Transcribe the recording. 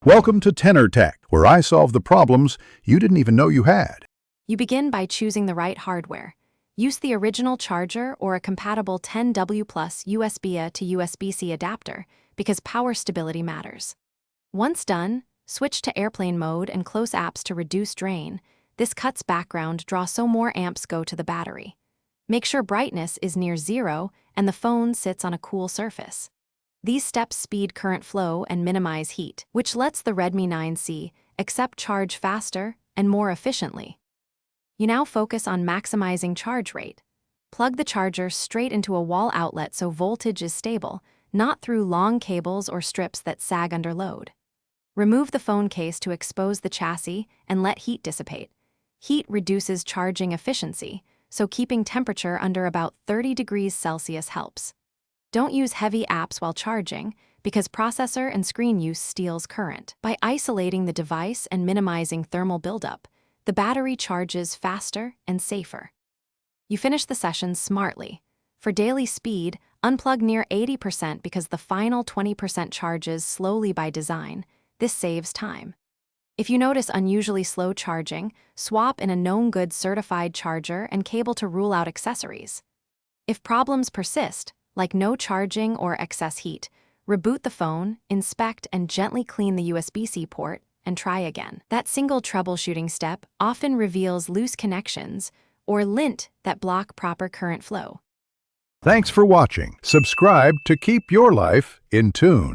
Welcome to Tenor Tech, where I solve the problems you didn't even know you had. You begin by choosing the right hardware. Use the original charger or a compatible 10W plus USB-A to USB-C adapter because power stability matters. Once done, switch to airplane mode and close apps to reduce drain. This cuts background draw so more amps go to the battery. Make sure brightness is near 0 and the phone sits on a cool surface. These steps speed current flow and minimize heat, which lets the Redmi 9C accept charge faster and more efficiently. You now focus on maximizing charge rate. Plug the charger straight into a wall outlet so voltage is stable, not through long cables or strips that sag under load. Remove the phone case to expose the chassis and let heat dissipate. Heat reduces charging efficiency, so keeping temperature under about 30 degrees Celsius helps. Don't use heavy apps while charging because processor and screen use steals current. By isolating the device and minimizing thermal buildup, the battery charges faster and safer. You finish the session smartly. For daily speed, unplug near 80% because the final 20% charges slowly by design. This saves time. If you notice unusually slow charging, swap in a known good certified charger and cable to rule out accessories. If problems persist, like no charging or excess heat, reboot the phone, inspect and gently clean the USB-C port, and try again. That single troubleshooting step often reveals loose connections or lint that block proper current flow. Thanks for watching. Subscribe to keep your life in tune.